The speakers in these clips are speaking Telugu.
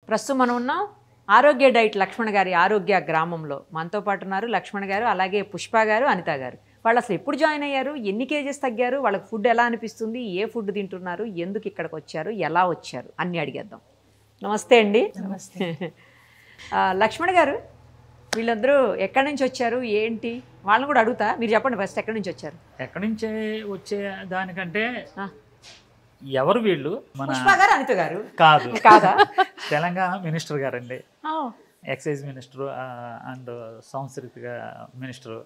ప్రస్తుతం మనం ఉన్నాం ఆరోగ్య డైట్ లక్ష్మణ్ గారి ఆరోగ్య గ్రామంలో. మనతో పాటు ఉన్నారు లక్ష్మణ్ గారు, అలాగే పుష్ప గారు, అనిత గారు. వాళ్ళు అసలు ఎప్పుడు జాయిన్ అయ్యారు, ఎన్ని కేజెస్ తగ్గారు, వాళ్ళకి ఫుడ్ ఎలా అనిపిస్తుంది, ఏ ఫుడ్ తింటున్నారు, ఎందుకు ఇక్కడికి వచ్చారు, ఎలా వచ్చారు అన్నీ అడిగేద్దాం. నమస్తే అండి. నమస్తే. లక్ష్మణ్ గారు, వీళ్ళందరూ ఎక్కడి నుంచి వచ్చారు, ఏంటి వాళ్ళని కూడా అడుగుతా. మీరు చెప్పండి ఫస్ట్, ఎక్కడి నుంచి వచ్చారు? ఎక్కడి నుంచి వచ్చే దానికంటే ఎవరు వీళ్ళు? మన పుష్ప గారు, అనిత గారు కాదు, కాదా? తెలంగాణ మినిస్టర్ గారండి, ఎక్సైజ్ మినిస్టర్ అండ్ సాంస్కృతిక మినిస్టర్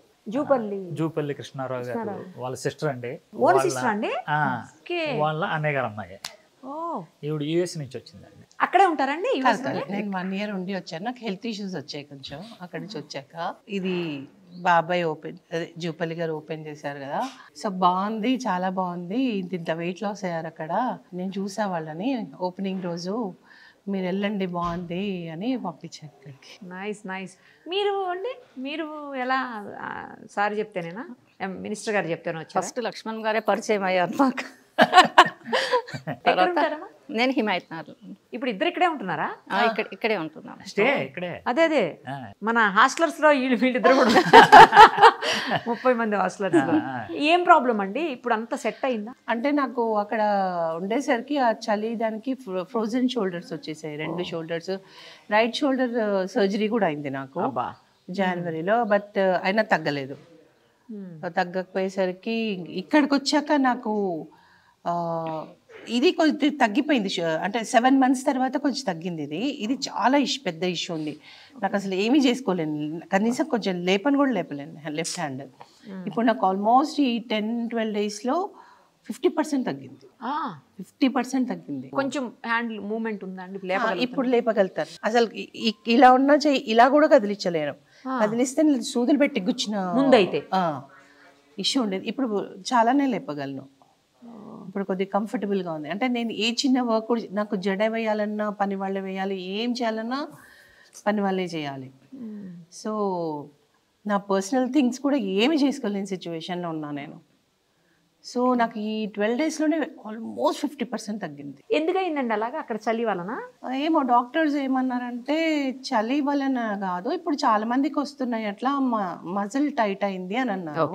జూపల్లి కృష్ణారావు గారు వాళ్ళ సిస్టర్ అండి. వాళ్ళ అన్నయ్య గారు అమ్మాయి. ఈవిడ యుఎస్ నుంచి వచ్చిందండి. అక్కడే ఉంటారండి? నేను 1 year ఉండి వచ్చాను. నాకు హెల్త్ ఇష్యూస్ వచ్చాయి కొంచెం. అక్కడి నుంచి వచ్చాక ఇది బాబాయ్ జూపల్లి గారు ఓపెన్ చేశారు కదా, సో బాగుంది, చాలా బాగుంది, ఇంత వెయిట్ లాస్ అయ్యారు అక్కడ. నేను చూసా వాళ్ళని ఓపెనింగ్ రోజు, మీరు వెళ్ళండి బాగుంది అని పంపించాను ఇక్కడికి. Nice nice. మీరు అండి, మీరు ఎలా సార్ చెప్తేనేనా, మినిస్టర్ గారు చెప్తేనే వచ్చారు? ఫస్ట్ లక్ష్మణ్ గారే పరిచయం అయ్యారు మాకు. నేను హిమాయత్నగర్. ఇప్పుడు ఇద్దరు ఇక్కడే ఉంటున్నారా? ఇక్కడే ఉంటున్నాం. స్టే ఇక్కడే. అదే అదే మన హాస్టలర్స్ లో వీళ్ళిద్దరు కూడా 30 మంది హాస్టలర్స్ లో. ఏం ప్రాబ్లం అండి, ఇప్పుడు అంతా సెట్ అయిందా? అంటే నాకు అక్కడ ఉండేసరికి ఆ చలి దానికి ఫ్రోజన్ షోల్డర్స్ వచ్చేసాయి, 2 షోల్డర్స్. రైట్ షోల్డర్ సర్జరీ కూడా అయింది నాకు జనవరిలో, బట్ అయినా తగ్గలేదు. తగ్గకపోయేసరికి ఇక్కడికి వచ్చాక నాకు ఇది కొంచెం తగ్గిపోయింది. అంటే 7 months తర్వాత కొంచెం తగ్గింది. ఇది చాలా పెద్ద ఇష్యూ ఉంది. నాకు అసలు ఏమీ చేసుకోలేను, కనీసం కొంచెం లేపని కూడా లేపలేను లెఫ్ట్ హ్యాండ్. ఇప్పుడు నాకు ఆల్మోస్ట్ ఈ 10-12 daysలో 50% తగ్గింది. 50% తగ్గింది. కొంచెం హ్యాండ్ మూమెంట్ ఉందండి ఇప్పుడు లేపగలుగుతాను. అసలు ఇలా ఉన్నా ఇలా కూడా కదిలించలేను. కదిలిస్తే సూదులు పెట్టి గుచ్చిన ముందైతే ఇష్యూ ఉండేది. ఇప్పుడు చాలానే లేపగలను. ఇప్పుడు కొద్దిగా కంఫర్టబుల్గా ఉంది. అంటే నేను ఏ చిన్న వర్క్ కూడా, నాకు జడ వేయాలన్నా పని వాళ్ళే వేయాలి, ఏం చేయాలన్నా పని వాళ్ళే చేయాలి. సో నా పర్సనల్ థింగ్స్ కూడా ఏమి చేసుకోలేని సిచ్యువేషన్లో ఉన్నా నేను. సో నాకు ఈ 12 daysలోనే ఆల్మోస్ట్ 50% తగ్గింది. ఎందుకయిందండి అలాగా? అక్కడ చలి వలన ఏమో డాక్టర్స్ ఏమన్నారంటే చలి వలన కాదు, ఇప్పుడు చాలా మందికి వస్తున్నాయి అట్లా, మజిల్ టైట్ అయింది అని అన్నారు.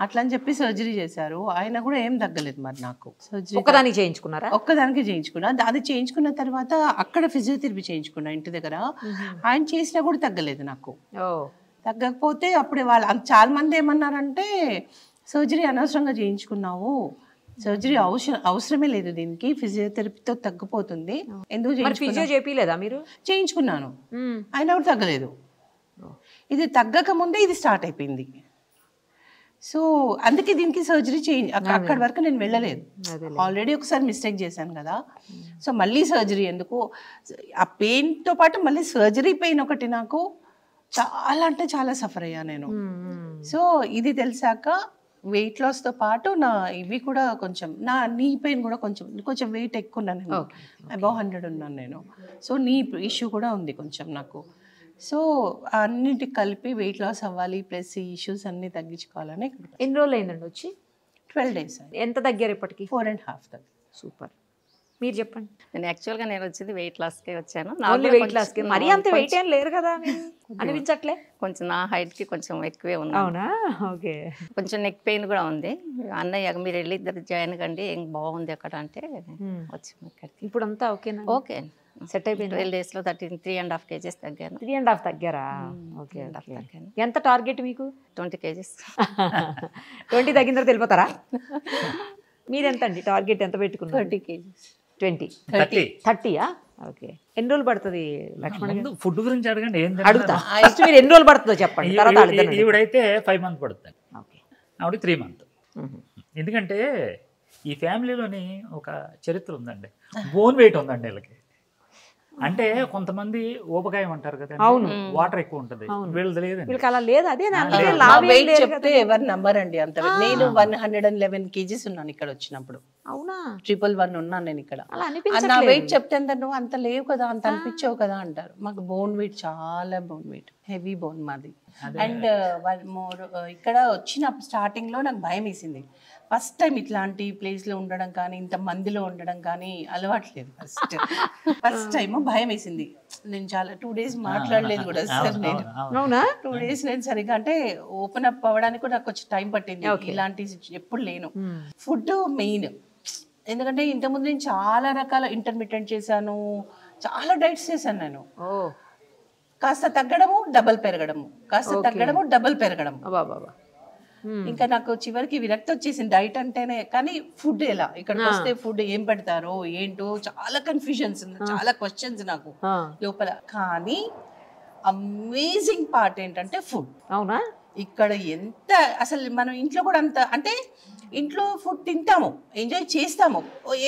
అట్లా అని చెప్పి సర్జరీ చేశారు. ఆయన కూడా ఏం తగ్గలేదు. మరి నాకు సర్జరీ ఒక్కదానికి చేయించుకున్నారా? ఒక్కదానికి చేయించుకున్నా. అది చేయించుకున్న తర్వాత అక్కడ ఫిజియోథెరపీ చేయించుకున్నా ఇంటి దగ్గర. ఆయన చేసినా కూడా తగ్గలేదు నాకు. తగ్గకపోతే అప్పుడే వాళ్ళు చాలా మంది ఏమన్నారంటే సర్జరీ అనవసరంగా చేయించుకున్నావు, సర్జరీ అవసరమే లేదు, దీనికి ఫిజియోథెరపీతో తగ్గిపోతుంది, ఎందుకు చేయించుకోలేదా? మీరు చేయించుకున్నాను, అయినా కూడా తగ్గలేదు. ఇది తగ్గక ముందే ఇది స్టార్ట్ అయిపోయింది. సో అందుకే దీనికి సర్జరీ అక్కడి వరకు నేను వెళ్ళలేదు. ఆల్రెడీ ఒకసారి మిస్టేక్ చేశాను కదా, సో మళ్ళీ సర్జరీ ఎందుకు? ఆ పెయిన్తో పాటు మళ్ళీ సర్జరీ పెయిన్ ఒకటి నాకు చాలా అంటే చాలా సఫర్ అయ్యా నేను. సో ఇది తెలిసాక వెయిట్ లాస్తో పాటు నా ఇవి కూడా కొంచెం, నా నీ పెయిన్ కూడా కొంచెం వెయిట్ ఎక్కువ ఉన్నాను నేను, అబౌవ్ 100 ఉన్నాను నేను. సో నీ ఇష్యూ కూడా ఉంది కొంచెం నాకు. సో అన్నింటికి కలిపి వెయిట్ లాస్ అవ్వాలి, ప్లస్ ఈ ఇష్యూస్ అన్నీ తగ్గించుకోవాలని. ఎన్ని రోజులు అయిందండి వచ్చి? 12 days. ఎంత తగ్గారు ఇప్పటికి? 4.5 తగ్గారు. సూపర్. మీరు చెప్పండి. నేను వచ్చింది వెయిట్ లాస్కే వచ్చాను. వెయిట్ లాస్కే? మరీ అంత వెయిట్ ఏం లేరు కదా అనిపించట్లే? కొంచెం నా హైట్కి కొంచెం ఎక్కువే ఉంది. అవునా? ఓకే. కొంచెం నెక్ పెయిన్ కూడా ఉంది. అన్నయ్య మీరు వెళ్ళి ఇద్దరు జాయిన్ కండి, ఏం బాగుంది అక్కడ అంటే వచ్చాము ఇక్కడికి. ఇప్పుడు అంతా ఓకేనా? ఓకే, సెట్ అయిపోయింది. 12 daysలో 3.5 kgs తగ్గాను. 3.5 తగ్గారా? ఓకే. ఎంత టార్గెట్ మీకు? 20 kgs. 20 తగ్గిన తర్వాత వెళ్ళిపోతారా? మీరెంత అండి టార్గెట్, ఎంత పెట్టుకున్నారు? 30 kgs. 30యా? ఓకే. ఎన్ని రోజులు పడుతుంది లక్ష్మణ్? ఫుడ్ గురించి అడగండి. అడుగుతా. ఫస్ట్ మీరు ఎన్ని రోజులు పడుతుందో చెప్పండి, తర్వాత ఈవిడైతే 5 months పడుతుంది, ఆవిడ 3 months. ఎందుకంటే ఈ ఫ్యామిలీలోని ఒక చరిత్ర ఉందండి, బోన్ వెయిట్ ఉందండి వీళ్ళకి. అంటే కొంతమంది ఊబకాయం అంటారు కదా, వాటర్ ఎక్కువ ఉంటుంది, వీళ్ళది లేదండి. అలా లేదు. అదే చెప్తే ఎవరు నమ్మరండి అంత. నేను 111 kgs ఉన్నాను ఇక్కడ వచ్చినప్పుడు. అవునా? 111 ఉన్నాను నేను ఇక్కడ. అలా నా అనిపించట్లేదు. వెయిట్ చెప్తే నువ్వు అంత లేవు కదా, అంత అనిపించావు కదా అంటారు. మాకు బోన్ వెయిట్ చాలా బోన్ వెయిట్, హెవీ బోన్ మాది. అండ్ ఇక్కడ వచ్చినప్పుడు స్టార్టింగ్ లో నాకు భయం వేసింది. ఫస్ట్ టైం ఇట్లాంటి ప్లేస్ లో ఉండడం కానీ, ఇంత మందిలో ఉండడం కానీ అలవాట్లేదు. ఫస్ట్ టైం భయం వేసింది. నేను చాలా 2 days మాట్లాడలేదు కూడా సార్. నేను అవునా? 2 days నేను సరిగా అంటే ఓపెన్ అప్ అవ్వడానికి కూడా నాకు కొంచెం టైం పట్టింది. ఇలాంటి ఎప్పుడు లేను. Food main. ఎందుకంటే ఇంతకుముందు నేను చాలా రకాల ఇంటర్మీడియట్ చేశాను, చాలా డైట్స్ చేశాను నేను. కాస్త తగ్గడము డబల్ పెరగడము, కాస్త తగ్గడము డబల్ పెరగడము. ఇంకా నాకు చివరికి విరక్తి వచ్చేసింది డైట్ అంటేనే. కానీ ఫుడ్ ఎలా, ఇక్కడికి వస్తే ఫుడ్ ఏం పెడతారో ఏంటో చాలా కన్ఫ్యూజన్స్, చాలా క్వశ్చన్స్ నాకు లోపల. కానీ అమేజింగ్ పార్ట్ ఏంటంటే ఫుడ్. అవునా? ఇక్కడ ఎంత అసలు మనం ఇంట్లో కూడా అంత అంటే ఇంట్లో ఫుడ్ తింటాము, ఎంజాయ్ చేస్తాము,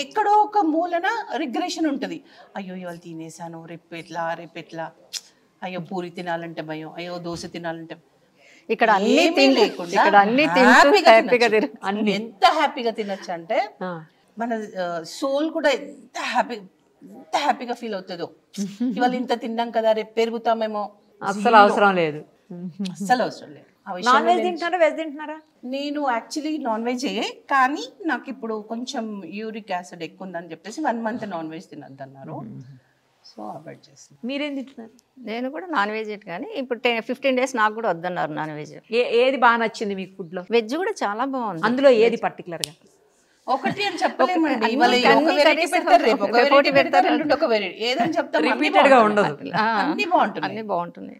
ఎక్కడో ఒక మూలన రిగ్రెషన్ ఉంటుంది. అయ్యో ఇవాళ తినేసాను, రేపు ఎట్లా, అయ్యో పూరి తినాలంటే భయం, అయ్యో దోశ తినాలంటే. ఇక్కడ అన్ని లేకుండా ఎంత హ్యాపీగా తినొచ్చు అంటే మన సోల్ కూడా ఎంత హ్యాపీగా ఫీల్ అవుతుందో. ఇవాళ ఇంత తిన్నాం కదా, రేపు పెరుగుతామేమో, అస్సలు అవసరం లేదు. అస్సలు అవసరం లేదు. నాన్ వెజ్ తింటున్నారా, వెజ్ తింటున్నారా? నేను యాక్చువల్లీ నాన్ వెజ్ కానీ నాకు ఇప్పుడు కొంచెం యూరిక్ యాసిడ్ ఎక్కువ ఉందని చెప్పేసి 1 month నాన్ వెజ్ తినద్దు అన్నారు. సో అవాయిడ్ చేస్తాను. మీరేం తింటున్నారు? నేను కూడా నాన్ వెజ్ కానీ ఇప్పుడు 15 days నాకు కూడా వద్దన్నారు నాన్ వెజ్. ఏది బాగా నచ్చింది మీకు ఫుడ్ లో? వెజ్ కూడా చాలా బాగుంది. అందులో ఏది పర్టికులర్ గా? ఒకటి అని చెప్పలేమండి. ఇవాళ ఒక వెరైటీ పెడతారు, రేపు ఒక వెరైటీ పెడతారు, ఎల్లుండి ఒక వెరైటీ. ఏదని చెప్తాం, రిపీటెడ్ గా ఉండదు. అన్ని బాగుంటున్నాయి, అన్ని బాగుంటున్నాయి.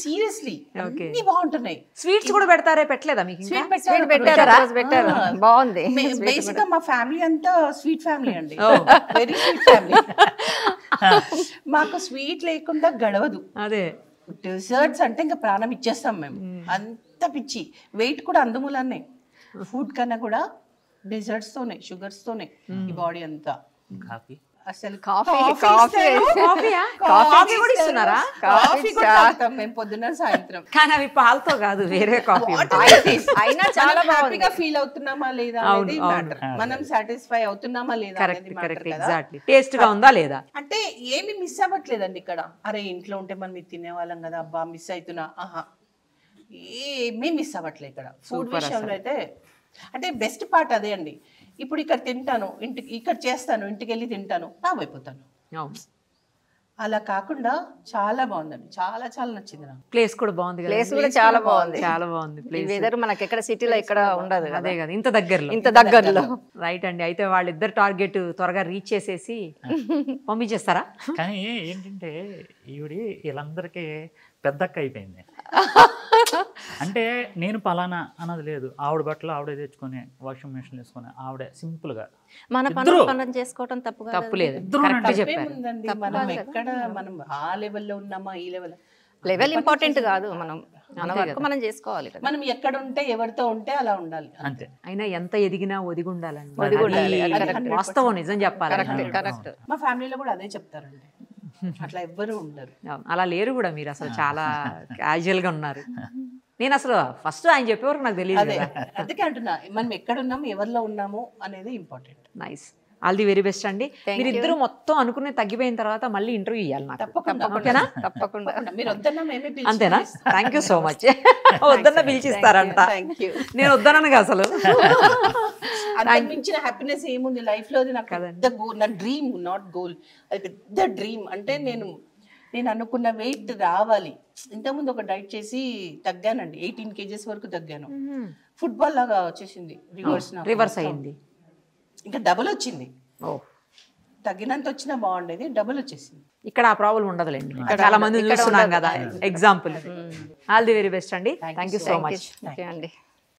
సీరియస్లీ అన్ని బాగుంటున్నాయి. స్వీట్స్ కూడా పెడతారే, పెట్టలేదా మీకు? స్వీట్ పెట్టారు, బాగుంది. బేసిక్ గా మా ఫ్యామిలీ అంతా స్వీట్ ఫ్యామిలీ అండి, వెరీ స్వీట్ ఫ్యామిలీ. మాకు స్వీట్ లేకుండా గడవదు. అదే డెజర్ట్స్ అంటే ఇంకా ప్రాణం ఇచ్చేస్తాం మేము, అంత పిచ్చి. వెయిట్ కూడా అందుమూలనే, ఫుడ్ కన్నా కూడా డెజర్ట్స్ తోనే, షుగర్స్ తోనే ఈ బాడీ అంతా. కాఫీ అసలు కాఫీ కూడా ఇస్తున్నారా? కాఫీ కూడా తాగుతాం మేము పొద్దున్న సాయంత్రం. కానీ అవి పాలతో కాదు, వేరే కాఫీ. అయినా చాలా హ్యాపీగా ఫీల్ అవుతున్నామా లేదా అనేది మ్యాటర్. మనం సాటిస్ఫై అవుతున్నామా లేదా అనేది మ్యాటర్ కదా. ఎగ్జాక్ట్లీ. టేస్ట్ గా ఉందా లేదా అంటే ఏమి మిస్ అవ్వట్లేదండి ఇక్కడ. అరే ఇంట్లో ఉంటే మనం ఇది తినేవాళ్ళం కదా, అబ్బా మిస్ అవుతున్నా, ఏమీ మిస్ అవ్వట్లేదు ఇక్కడ ఫుడ్ విషయంలో అయితే. అంటే బెస్ట్ పార్ట్ అదే అండి. ఇప్పుడు ఇక్కడ తింటాను, ఇక్కడ చేస్తాను, ఇంటికి వెళ్ళి తింటాను, అయిపోతాను. అలా కాకుండా చాలా బాగుందండి, చాలా చాలా నచ్చింది నాకు. ప్లేస్ కూడా బాగుంది కదా. ప్లేస్ కూడా చాలా బాగుంది, చాలా బాగుంది ప్లేస్. వెదర్ మనకి ఎక్కడ సిటీలో ఎక్కడ ఉండదు. అదే కదా, ఇంత దగ్గరలో. రైట్ అండి. అయితే వాళ్ళిద్దరు టార్గెట్ త్వరగా రీచ్ చేసేసి పంపించేస్తారా? కానీ ఏంటంటే ఈవిడి వీళ్ళందరికీ పెద్దక్క అయిపోయింది. అంటే నేను పలానా అన్నది లేదు. ఆవిడ బట్టలు ఆవిడే తెచ్చుకొని వాషింగ్ మెషిన్ వేసుకొని ఆవిడే సింపుల్ గా మన పనులు చేసుకోవడం తప్పు లేదు. కరెక్ట్ చెప్పారు. మనం ఎక్కడ మనం ఆ లెవెల్లో ఉన్నామా, ఈ లెవెల్ ఇంపార్టెంట్ కాదు, మనం మన వర్క్ మనం చేసుకోవాలి. మనం ఎక్కడ ఉంటే ఎవరితో ఉంటే అలా ఉండాలి అంతే. అయినా ఎంత ఎదిగినా ఒదిగి ఉండాలండి, వాస్తవం, నిజం చెప్పాలి. కరెక్ట్. మా ఫ్యామిలీలో కూడా అదే చెప్తారండి, అట్లా ఎవ్వరు ఉండరు. అలా లేరు కూడా మీరు, అసలు చాలా క్యాజువల్ గా ఉన్నారు. నేను అసలు ఫస్ట్ ఆయన చెప్పేవరకు నాకు తెలియదు. అందుకే అంటున్నా, మనం ఎక్కడ ఉన్నాము, ఎవరిలో ఉన్నాము అనేది important. Nice. All the very best అండి. మీరిద్దరు మొత్తం అనుకునే తగ్గిపోయిన తర్వాత మళ్ళీ ఇంటర్వ్యూ ఇవ్వాలి నాకు. తప్పకుండా. మీరు వద్దన్నా మేమే పిలిచి, అంతేనా? Thank you so much. వద్దన్నా పిలిచిస్తారంట. నేను వద్దనగా అసలు. మించిన హ్యాపీనెస్ ఏముంది లైఫ్ లో? నాకు పెద్ద గోల్, నా డ్రీమ్, నాట్ గోల్, అది పెద్ద డ్రీమ్. అంటే నేను అనుకున్న వెయిట్ రావాలి. ఇంతకుముందు ఒక డైట్ చేసి తగ్గానండి, 18 kgs వరకు తగ్గాను. ఫుట్బాల్ లాగా వచ్చేసింది, రివర్స్ అయింది, ఇంకా డబుల్ వచ్చింది. తగ్గినంత వచ్చినా బాగుండేది, డబుల్ వచ్చేసింది. ఇక్కడ ఆ ప్రాబ్లం ఉండదులేండి, చాలా మంది చూస్తున్నాం కదా example. All the very best అండి. థ్యాంక్ యూ సో మచ్ అండి.